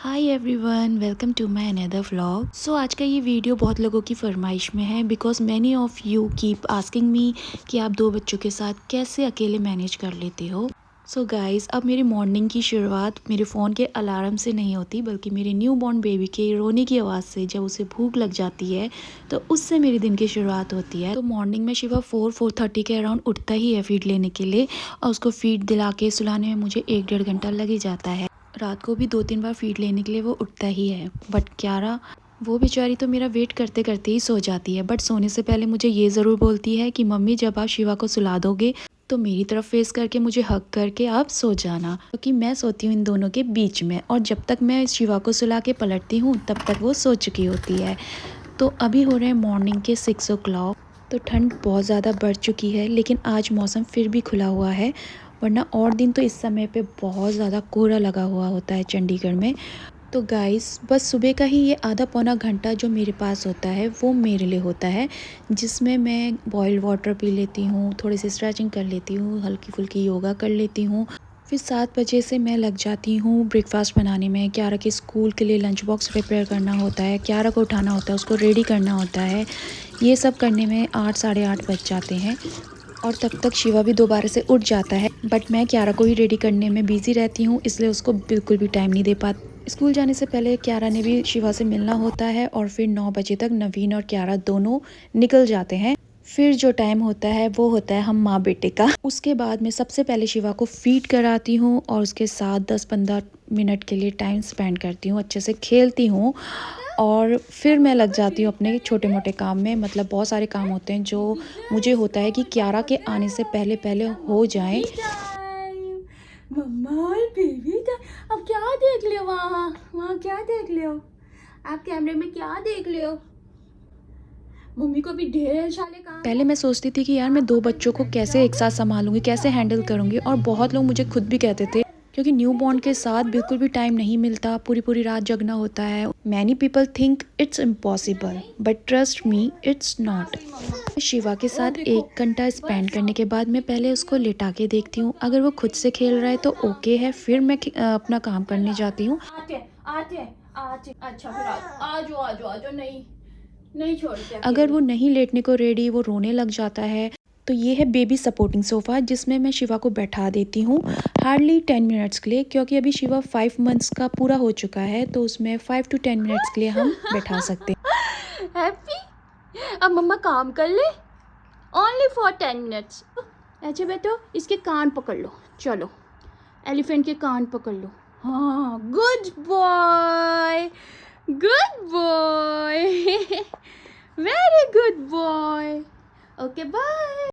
Hi everyone, welcome to my another vlog. So आज का ये वीडियो बहुत लोगों की फरमाइश में है because many of you keep asking me कि आप दो बच्चों के साथ कैसे अकेले मैनेज कर लेते हो। सो गाइस, अब मेरी मॉर्निंग की शुरुआत मेरे फ़ोन के अलार्म से नहीं होती बल्कि मेरे न्यू बॉर्न बेबी के रोने की आवाज़ से। जब उसे भूख लग जाती है तो उससे मेरे दिन की शुरुआत होती है। तो मॉर्निंग में शिवा 4-4:30 के अराउंड उठता ही है फीड लेने के लिए, और उसको फीड दिला के सुलाने में मुझे 1-1.5 घंटा लग ही जाता है। रात को भी 2-3 बार फीड लेने के लिए वो उठता ही है। बट क्यारा, वो बेचारी तो मेरा वेट करते करते ही सो जाती है। बट सोने से पहले मुझे ये ज़रूर बोलती है कि मम्मी, जब आप शिवा को सुला दोगे तो मेरी तरफ फेस करके मुझे हग करके आप सो जाना, क्योंकि मैं सोती हूँ इन दोनों के बीच में, और जब तक मैं शिवा को सुला के पलटती हूँ तब तक वो सो चुकी होती है। तो अभी हो रहे हैं मॉर्निंग के 6 o'clock। तो ठंड बहुत ज़्यादा बढ़ चुकी है, लेकिन आज मौसम फिर भी खुला हुआ है, वरना और दिन तो इस समय पे बहुत ज़्यादा कोहरा लगा हुआ होता है चंडीगढ़ में। तो गाइस, बस सुबह का ही ये आधा पौना घंटा जो मेरे पास होता है वो मेरे लिए होता है, जिसमें मैं बॉइल्ड वाटर पी लेती हूँ, थोड़ी सी स्ट्रेचिंग कर लेती हूँ, हल्की फुल्की योगा कर लेती हूँ। फिर 7 बजे से मैं लग जाती हूँ ब्रेकफास्ट बनाने में। क्यारा के स्कूल के लिए लंच बॉक्स प्रिपेयर करना होता है, क्यारा को उठाना होता है, उसको रेडी करना होता है। ये सब करने में 8 साढ़े 8 बज जाते हैं, और तब तक शिवा भी दोबारा से उठ जाता है। बट मैं क्यारा को ही रेडी करने में बिज़ी रहती हूँ, इसलिए उसको बिल्कुल भी टाइम नहीं दे पाती। स्कूल जाने से पहले क्यारा ने भी शिवा से मिलना होता है, और फिर 9 बजे तक नवीन और क्यारा दोनों निकल जाते हैं। फिर जो टाइम होता है वो होता है हम माँ बेटे का। उसके बाद मैं सबसे पहले शिवा को फीड कराती हूँ और उसके साथ 10-15 मिनट के लिए टाइम स्पेंड करती हूँ, अच्छे से खेलती हूँ, और फिर मैं लग जाती हूँ अपने छोटे मोटे काम में। मतलब बहुत सारे काम होते हैं जो मुझे होता है कि क्यारा के आने से पहले पहले हो जाएं। मम्मा और बेबी टाइम। अब क्या देख लियो वहाँ वहाँ क्या देख लियो? आप कैमरे में क्या देख लियो? मम्मी को भी ढेर सारे काम पहले है। मैं सोचती थी कि यार मैं दो बच्चों को कैसे एक साथ संभालूंगी, कैसे हैंडल करूंगी, और बहुत लोग मुझे खुद भी कहते थे, क्योंकि न्यू बॉर्न के साथ बिल्कुल भी टाइम नहीं मिलता, पूरी पूरी रात जगना होता है। Many people think it's impossible, but trust me, it's not. Shiva के ओ साथ देखो, 1 घंटा स्पेंड करने के बाद मैं पहले उसको लिटा के देखती हूँ। अगर वो खुद से खेल रहा है तो ओके है, फिर मैं अपना काम करने जाती हूँ। आते आते आते। अच्छा फिर आ जाओ आ जाओ आ जाओ। नहीं नहीं छोड़ते अगर अकेले। वो नहीं लेटने को रेडी, वो रोने लग जाता है, तो ये है बेबी सपोर्टिंग सोफ़ा, जिसमें मैं शिवा को बैठा देती हूँ हार्डली 10 मिनट्स के लिए, क्योंकि अभी शिवा 5 मंथ्स का पूरा हो चुका है, तो उसमें 5 to 10 मिनट्स के लिए हम बैठा सकते हैं। हैप्पी। अब मम्मा काम कर ले। Only for 10 minutes. ऐसे बैठो, इसके कान पकड़ लो। चलो, एलिफेंट के कान पकड़ लो। हाँ, good boy, good boy, very good boy. Okay bye.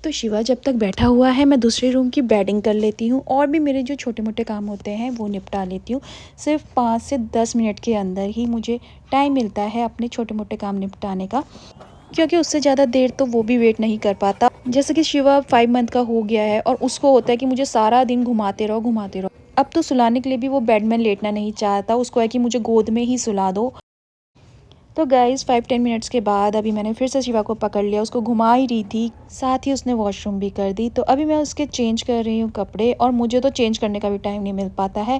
तो शिवा जब तक बैठा हुआ है मैं दूसरे रूम की बेडिंग कर लेती हूँ, और भी मेरे जो छोटे मोटे काम होते हैं वो निपटा लेती हूँ। सिर्फ 5 से 10 मिनट के अंदर ही मुझे टाइम मिलता है अपने छोटे मोटे काम निपटाने का, क्योंकि उससे ज़्यादा देर तो वो भी वेट नहीं कर पाता। जैसे कि शिवा 5 मंथ का हो गया है, और उसको होता है कि मुझे सारा दिन घुमाते रहो घुमाते रहो। अब तो सुलाने के लिए भी वो बेड में लेटना नहीं चाहता, उसको है कि मुझे गोद में ही सुला दो। तो गाइज़, 5-10 मिनट्स के बाद अभी मैंने फिर से शिवा को पकड़ लिया, उसको घुमा ही रही थी, साथ ही उसने वॉशरूम भी कर दी। तो अभी मैं उसके चेंज कर रही हूँ कपड़े, और मुझे तो चेंज करने का भी टाइम नहीं मिल पाता है।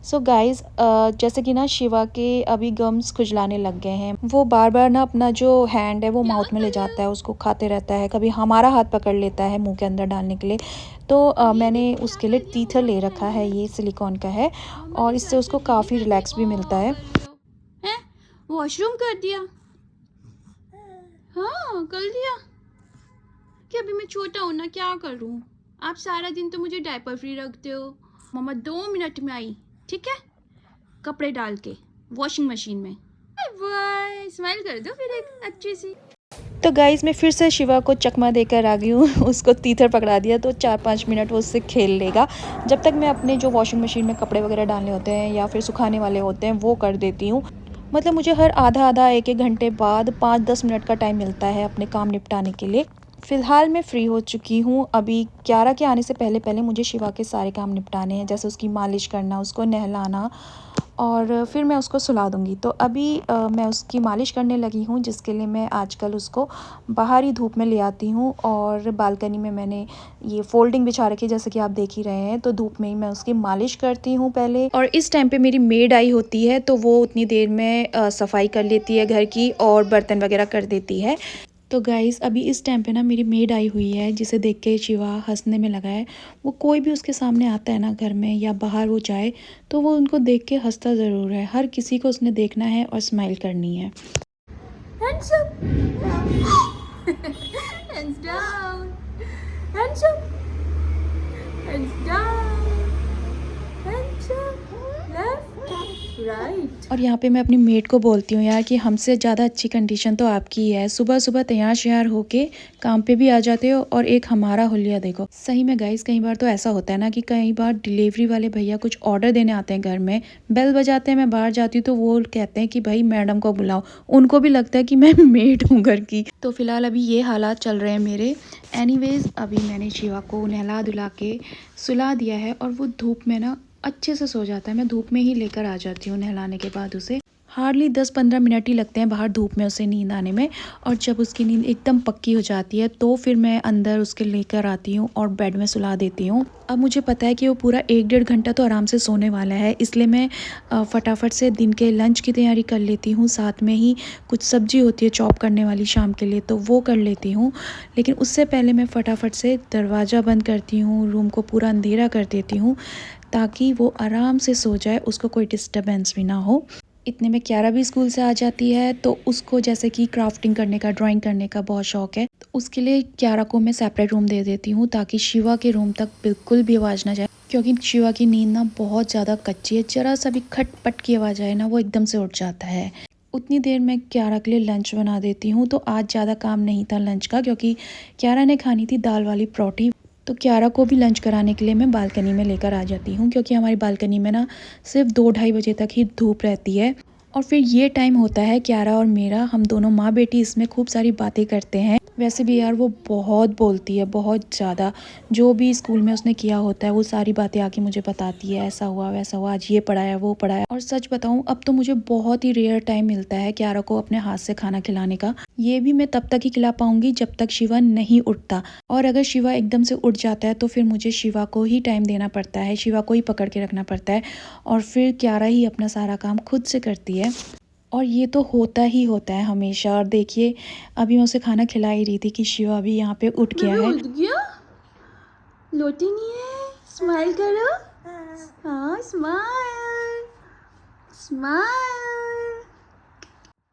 सो गाइज़, जैसे कि ना शिवा के अभी गम्स खुजलाने लग गए हैं। वो बार बार ना अपना जो हैंड है वो माउथ में ले जाता है, उसको खाते रहता है, कभी हमारा हाथ पकड़ लेता है मुँह के अंदर डालने के लिए। तो मैंने उसके लिए टीथर ले रखा है, ये सिलिकॉन का है, और इससे उसको काफ़ी रिलैक्स भी मिलता है। वॉशरूम कर दिया? हाँ कर दिया। कि अभी मैं छोटा हूँ ना, क्या करूँ? आप सारा दिन तो मुझे डायपर फ्री रखते हो। मम्मा 2 मिनट में आई, ठीक है? कपड़े डाल के वॉशिंग मशीन में। बाय, स्माइल कर दो फिर एक अच्छी सी। तो गाइज़, मैं फिर से शिवा को चकमा देकर आ गई हूँ। उसको तीतर पकड़ा दिया, तो 4-5 मिनट वो उससे खेल लेगा, जब तक मैं अपने जो वॉशिंग मशीन में कपड़े वगैरह डालने होते हैं या फिर सुखाने वाले होते हैं वो कर देती हूँ। मतलब मुझे हर आधा आधा 1-1 घंटे बाद 5-10 मिनट का टाइम मिलता है अपने काम निपटाने के लिए। फ़िलहाल मैं फ़्री हो चुकी हूँ। अभी क्यारा के आने से पहले पहले मुझे शिवा के सारे काम निपटाने हैं, जैसे उसकी मालिश करना, उसको नहलाना, और फिर मैं उसको सुला दूँगी। तो अभी मैं उसकी मालिश करने लगी हूँ, जिसके लिए मैं आजकल उसको बाहर ही धूप में ले आती हूँ और बालकनी में मैंने ये फ़ोल्डिंग बिछा रखी है, जैसे कि आप देख ही रहे हैं। तो धूप में ही मैं उसकी मालिश करती हूँ पहले, और इस टाइम पे मेरी मेड आई होती है तो वो उतनी देर में सफाई कर लेती है घर की और बर्तन वगैरह कर देती है। तो गाइज़ अभी इस टाइम पे ना मेरी मेड आई हुई है, जिसे देख के शिवा हंसने में लगा है। वो कोई भी उसके सामने आता है ना घर में या बाहर वो जाए, तो वो उनको देख के हंसता ज़रूर है। हर किसी को उसने देखना है और स्माइल करनी है। Hands up. Hands down. Hands up. Hands down. Hands up. Left. Right. और यहाँ पे मैं अपनी मेड को बोलती हूँ यार कि हमसे ज़्यादा अच्छी कंडीशन तो आपकी ही है। सुबह सुबह तैयार श्यार होके काम पे भी आ जाते हो, और एक हमारा हुलिया देखो। सही में गाइस, कई बार तो ऐसा होता है ना कि कई बार डिलीवरी वाले भैया कुछ ऑर्डर देने आते हैं घर में, बेल बजाते हैं, मैं बाहर जाती हूँ तो वो कहते हैं कि भाई मैडम को बुलाओ। उनको भी लगता है कि मैं मेड हूँ घर की। तो फिलहाल अभी ये हालात चल रहे हैं मेरे। एनीवेज अभी मैंने शिवा को नहला धुला के सुला दिया है, और वो धूप में ना अच्छे से सो जाता है। मैं धूप में ही लेकर आ जाती हूँ नहलाने के बाद उसे। हार्डली 10-15 मिनट ही लगते हैं बाहर धूप में उसे नींद आने में, और जब उसकी नींद एकदम पक्की हो जाती है तो फिर मैं अंदर उसके लेकर आती हूँ और बेड में सुला देती हूँ। अब मुझे पता है कि वो पूरा 1-1.5 घंटा तो आराम से सोने वाला है, इसलिए मैं फटाफट से दिन के लंच की तैयारी कर लेती हूँ। साथ में ही कुछ सब्जी होती है चॉप करने वाली शाम के लिए, तो वो कर लेती हूँ। लेकिन उससे पहले मैं फटाफट से दरवाज़ा बंद करती हूँ, रूम को पूरा अंधेरा कर देती हूँ, ताकि वो आराम से सो जाए, उसको कोई डिस्टर्बेंस भी ना हो। इतने में क्यारा भी स्कूल से आ जाती है, तो उसको जैसे कि क्राफ्टिंग करने का, ड्राइंग करने का बहुत शौक है। तो उसके लिए क्यारा को मैं सेपरेट रूम दे देती हूँ, ताकि शिवा के रूम तक बिल्कुल भी आवाज़ ना जाए, क्योंकि शिवा की नींद ना बहुत ज़्यादा कच्ची है। जरा सा भी खटपट की आवाज़ आए ना, वो एकदम से उठ जाता है। उतनी देर में क्यारा के लिए लंच बना देती हूँ। तो आज ज़्यादा काम नहीं था लंच का, क्योंकि क्यारा ने खानी थी दाल वाली परोठी। तो क्यारा को भी लंच कराने के लिए मैं बालकनी में लेकर आ जाती हूँ, क्योंकि हमारी बालकनी में ना सिर्फ 2-2:30 बजे तक ही धूप रहती है। और फिर ये टाइम होता है क्यारा और मेरा, हम दोनों माँ बेटी इसमें खूब सारी बातें करते हैं। वैसे भी यार वो बहुत बोलती है, बहुत ज़्यादा। जो भी स्कूल में उसने किया होता है वो सारी बातें आके मुझे बताती है, ऐसा हुआ वैसा हुआ, आज ये पढ़ाया वो पढ़ाया। और सच बताऊं, अब तो मुझे बहुत ही रेयर टाइम मिलता है क्यारा को अपने हाथ से खाना खिलाने का। ये भी मैं तब तक ही खिला पाऊंगी जब तक शिवा नहीं उठता, और अगर शिवा एकदम से उठ जाता है तो फिर मुझे शिवा को ही टाइम देना पड़ता है, शिवा को ही पकड़ के रखना पड़ता है, और फिर क्यारा ही अपना सारा काम खुद से करती है। और ये तो होता ही होता है हमेशा। और देखिए, अभी मैं उसे खाना खिला ही रही थी कि शिवा भी यहाँ पे उठ गया है। उठ गया? लोटी नहीं है? स्माइल करो। हाँ, स्माइल स्माइल।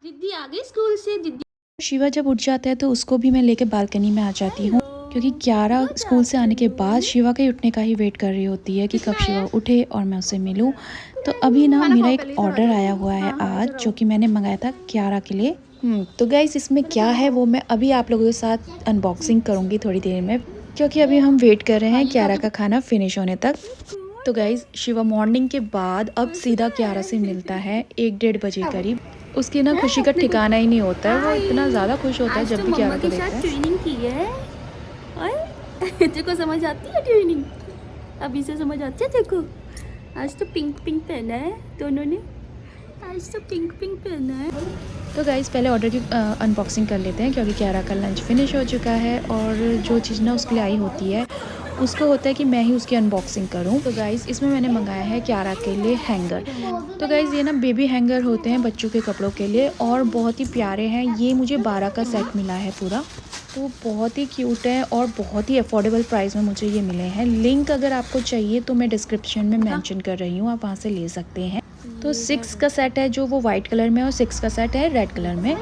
दीदी आ गई स्कूल से। दीदी शिवा जब उठ जाता है तो उसको भी मैं लेके बालकनी में आ जाती हूँ, क्योंकि क्यारा स्कूल से आने के बाद शिवा के उठने का ही वेट कर रही होती है कि कब शिवा उठे और मैं उसे मिलूं। तो अभी ना मेरा एक ऑर्डर आया हुआ है आज, जो कि मैंने मंगाया था क्यारा के लिए। तो गाइस, इसमें क्या है वो मैं अभी आप लोगों के साथ अनबॉक्सिंग करूँगी थोड़ी देर में, क्योंकि अभी हम वेट कर रहे हैं क्यारा का खाना फिनिश होने तक। तो गाइस, शिवा मॉर्निंग के बाद अब सीधा क्यारा से मिलता है 1-1:30 बजे करीब। उसकी ना खुशी का ठिकाना ही नहीं होता है, वो इतना ज़्यादा खुश होता है जब भी क्यारा को देखता है। ट्रेनिंग की है और तेरे को समझ आती है ट्रेनिंग? अभी से समझ आती है तेरे को? आज तो पिंक पिंक पहना है दोनों ने, आज तो पिंक पिंक पहना है। तो गाइस, पहले ऑर्डर की अनबॉक्सिंग कर लेते हैं, क्योंकि क्यारा का लंच फिनिश हो चुका है, और जो चीज़ ना उसके लिए आई होती है उसको होता है कि मैं ही उसकी अनबॉक्सिंग करूं। तो गाइस, इसमें मैंने मंगाया है क्यारा के लिए हैंगर। तो गाइस, ये ना बेबी हैंगर होते हैं बच्चों के कपड़ों के लिए, और बहुत ही प्यारे हैं। ये मुझे 12 का सेट मिला है पूरा, तो बहुत ही क्यूट है और बहुत ही अफोर्डेबल प्राइस में मुझे ये मिले हैं। लिंक अगर आपको चाहिए तो मैं डिस्क्रिप्शन में मेंशन कर रही हूँ, आप वहाँ से ले सकते हैं। तो 6 का सेट है जो वो वाइट कलर में, और 6 का सेट है रेड कलर में।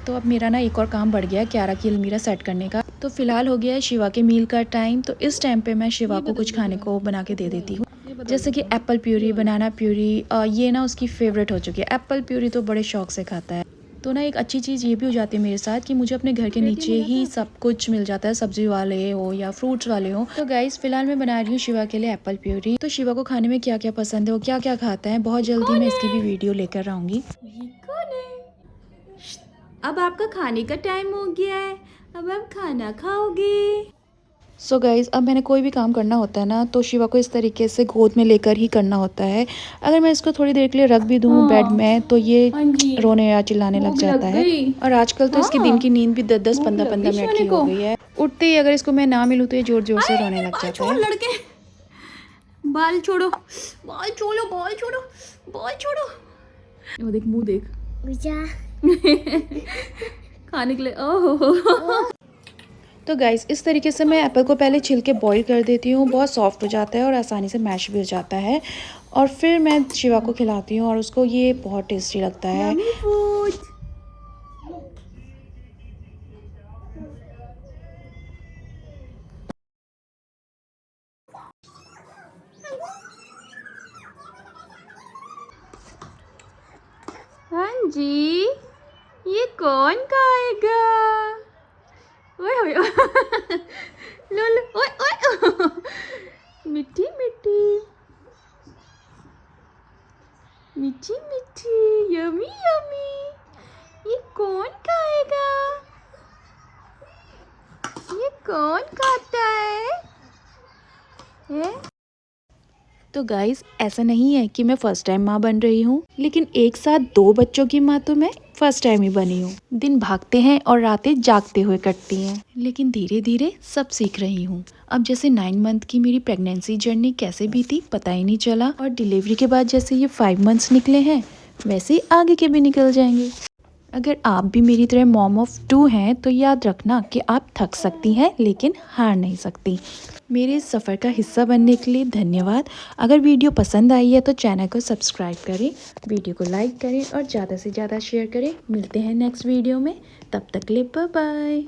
तो अब मेरा ना एक और काम बढ़ गया है क्यारा की अलमीरा सेट करने का। तो फिलहाल हो गया है शिवा के मील का टाइम। तो इस टाइम पे मैं शिवा को कुछ खाने को बना के दे देती हूँ, जैसे कि एप्पल प्यूरी, बनाना प्यूरी। ये ना उसकी फेवरेट हो चुकी है, एप्पल प्यूरी तो बड़े शौक से खाता है। तो ना एक अच्छी चीज़ ये भी हो जाती है मेरे साथ कि मुझे अपने घर के नीचे ही सब कुछ मिल जाता है, सब्जी वाले हो या फ्रूट्स वाले हो। तो गाइस, फिलहाल मैं बना रही हूँ शिवा के लिए एप्पल प्यूरी। तो शिवा को खाने में क्या क्या पसंद है, वो क्या क्या खाता है, बहुत जल्दी मैं इसकी भी वीडियो लेकर आऊँगी। कौन है? अब आपका खाने का टाइम हो गया है, अब आप खाना खाओगे। सो गाइज़, अब मैंने कोई भी काम करना होता है ना तो शिवा को इस तरीके से गोद में लेकर ही करना होता है। अगर मैं इसको थोड़ी देर के लिए रख भी दूँ बेड में तो ये रोने या चिल्लाने लग जाता है। और आजकल तो इसकी दिन की नींद भी 10-10, 15-15 मिनट की हो गई है। उठते ही अगर इसको मैं ना मिलूँ तो ये ज़ोर-ज़ोर से रोने लग जाता है। लड़के बाल छोड़ो, बाल छोड़ो, बाल छोड़ो, बाल छोड़ो। वो देख, मुंह देख। खाने के लिए ओह। तो गाइज़, इस तरीके से मैं एप्पल को पहले छिल के बॉईल कर देती हूँ। बहुत सॉफ्ट हो जाता है और आसानी से मैश भी हो जाता है। और फिर मैं शिवा को खिलाती हूँ और उसको ये बहुत टेस्टी लगता है। हाँ जी, ये कौन खाएगा? ओए ओए लोलो, ओए ओए मिठी मिठी, मीठी मीठी, यमी यमी। ये कौन खाएगा? ये कौन खाता है? हैं? तो गाइज़, ऐसा नहीं है कि मैं फ़र्स्ट टाइम माँ बन रही हूँ, लेकिन एक साथ 2 बच्चों की माँ तो मैं फ़र्स्ट टाइम ही बनी हूँ। दिन भागते हैं और रातें जागते हुए कटती हैं, लेकिन धीरे धीरे सब सीख रही हूँ। अब जैसे 9 मंथ की मेरी प्रेगनेंसी जर्नी कैसे बीती पता ही नहीं चला, और डिलीवरी के बाद जैसे ये 5 मंथ्स निकले हैं वैसे ही आगे के भी निकल जाएंगे। अगर आप भी मेरी तरह मॉम ऑफ 2 हैं तो याद रखना कि आप थक सकती हैं लेकिन हार नहीं सकती। मेरे इस सफ़र का हिस्सा बनने के लिए धन्यवाद। अगर वीडियो पसंद आई है तो चैनल को सब्सक्राइब करें, वीडियो को लाइक करें और ज़्यादा से ज़्यादा शेयर करें। मिलते हैं नेक्स्ट वीडियो में, तब तक के लिए बाय बाय।